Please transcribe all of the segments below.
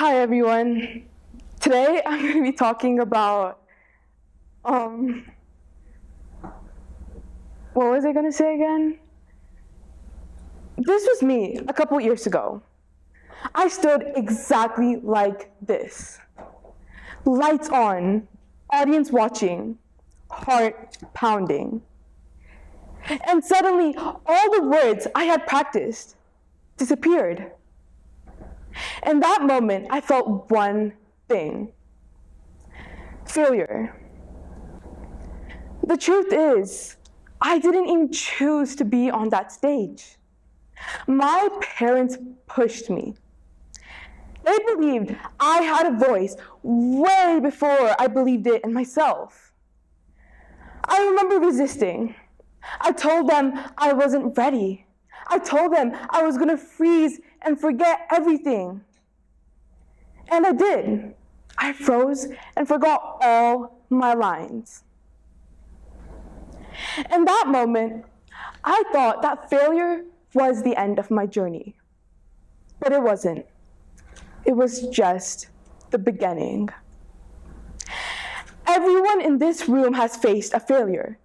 Hi everyone. Today I'm going to be talking about what was I going to say again? This was me a couple years ago. I stood exactly like this. Lights on, audience watching, heart pounding. And suddenly all the words I had practiced disappeared. In that moment, I felt one thing: failure. The truth is, I didn't even choose to be on that stage. My parents pushed me. They believed I had a voice way before I believed it in myself. I remember resisting. I told them I wasn't ready. I told them I was going to freeze and forget everything. And I did. I froze and forgot all my lines. In that moment, I thought that failure was the end of my journey. But it wasn't. It was just the beginning. Everyone in this room has faced a failure.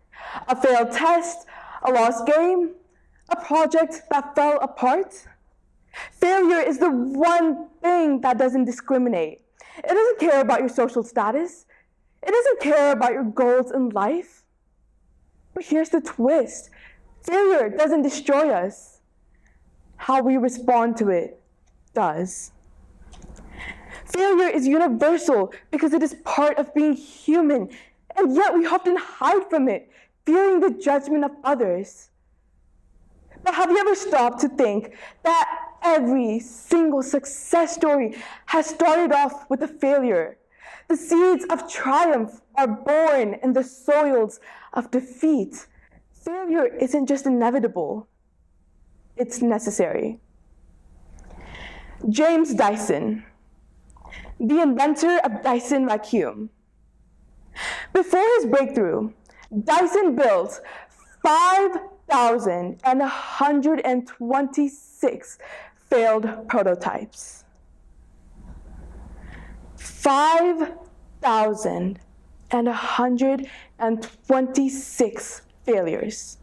A failed test, a lost game, a project that fell apart. Failure is the one thing that doesn't discriminate. It doesn't care about your social status. It doesn't care about your goals in life. But here's the twist. Failure doesn't destroy us. How we respond to it does. Failure is universal because it is part of being human, and yet we often hide from it, fearing the judgment of others. But have you ever stopped to think that every single success story has started off with a failure? The seeds of triumph are born in the soils of defeat. Failure isn't just inevitable, it's necessary. James Dyson, the inventor of Dyson vacuum. Before his breakthrough, Dyson built 5,126 failed prototypes. 5,126 failures.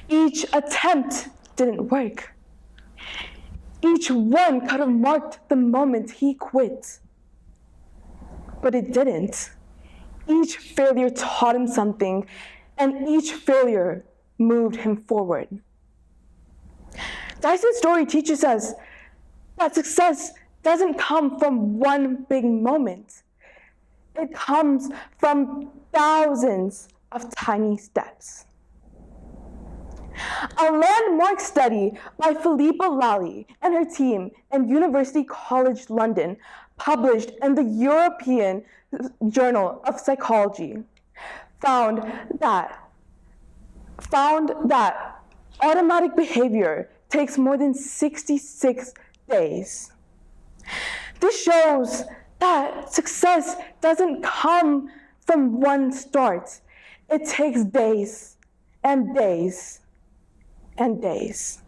Each attempt didn't work. Each one could have marked the moment he quit. But it didn't. Each failure taught him something, and each failure moved him forward. Dyson's story teaches us that success doesn't come from one big moment. It comes from thousands of tiny steps. A landmark study by Philippa Lally and her team in University College London, published in the European Journal of Psychology, found that automatic behavior takes more than 66 days. This shows that success doesn't come from one start. It takes days and days and days.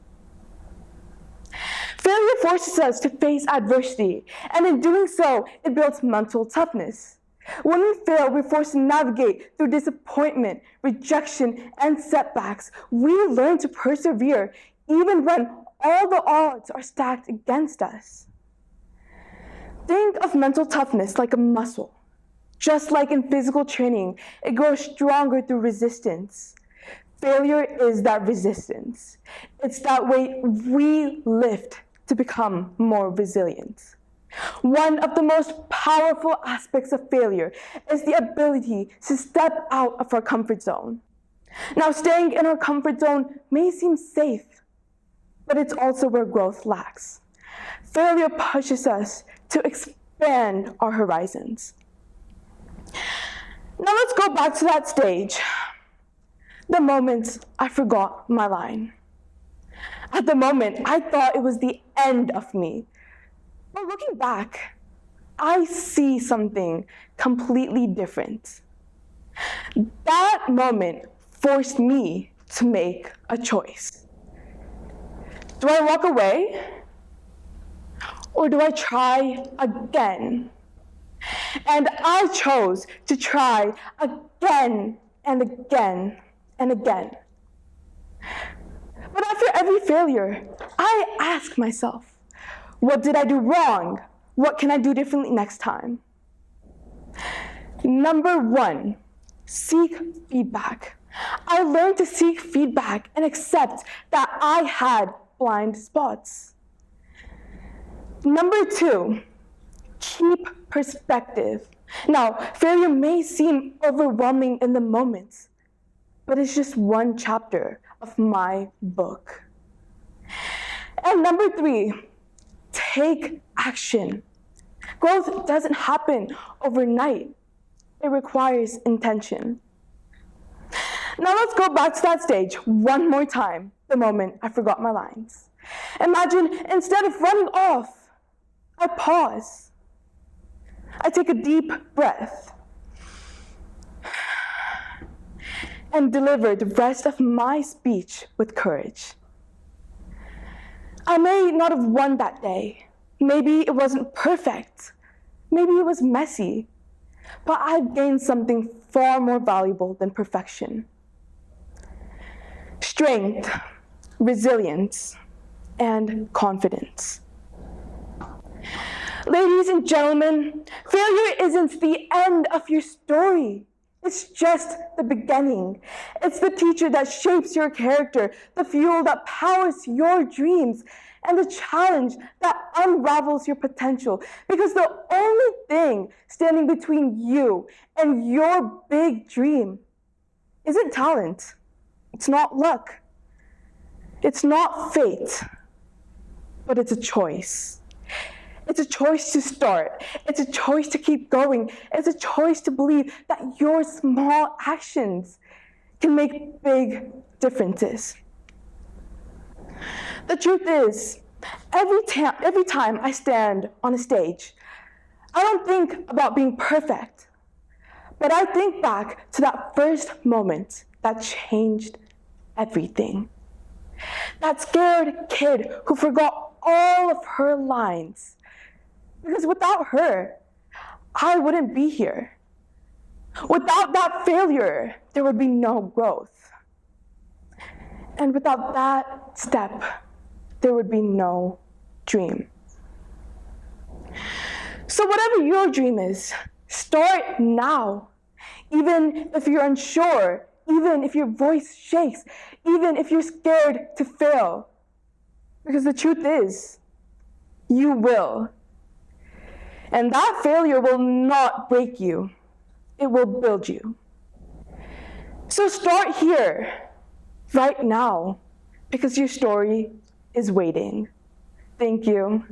Failure forces us to face adversity, and in doing so, it builds mental toughness. When we fail, we're forced to navigate through disappointment, rejection, and setbacks. We learn to persevere even when all the odds are stacked against us. Think of mental toughness like a muscle. Just like in physical training, it grows stronger through resistance. Failure is that resistance. It's that weight we lift to become more resilient. One of the most powerful aspects of failure is the ability to step out of our comfort zone. Now, staying in our comfort zone may seem safe, but it's also where growth lacks. Failure pushes us to expand our horizons. Now let's go back to that stage. The moment I forgot my line. At the moment, I thought it was the end of me. But looking back, I see something completely different. That moment forced me to make a choice. Do I walk away? Or do I try again? And I chose to try again and again and again. But after every failure, I ask myself, what did I do wrong? What can I do differently next time? Number 1, seek feedback. I learned to seek feedback and accept that I had blind spots. Number 2, keep perspective. Now, failure may seem overwhelming in the moment, but it's just one chapter of my book. And number 3, take action. Growth doesn't happen overnight. It requires intention. Now let's go back to that stage one more time, the moment I forgot my lines. Imagine instead of running off, I pause. I take a deep breath and deliver the rest of my speech with courage. I may not have won that day. Maybe it wasn't perfect. Maybe it was messy. But I've gained something far more valuable than perfection. Strength, resilience, and confidence. Ladies and gentlemen, failure isn't the end of your story. It's just the beginning. It's the teacher that shapes your character, the fuel that powers your dreams, and the challenge that unravels your potential. Because the only thing standing between you and your big dream isn't talent. It's not luck. It's not fate. But it's a choice. It's a choice to start. It's a choice to keep going. It's a choice to believe that your small actions can make big differences. The truth is, every time I stand on a stage, I don't think about being perfect, but I think back to that first moment that changed everything. That scared kid who forgot all of her lines. Because without her, I wouldn't be here. Without that failure, there would be no growth. And without that step, there would be no dream. So whatever your dream is, start now. Even if you're unsure, even if your voice shakes, even if you're scared to fail. Because the truth is, you will. And that failure will not break you. It will build you. So start here, right now, because your story is waiting. Thank you.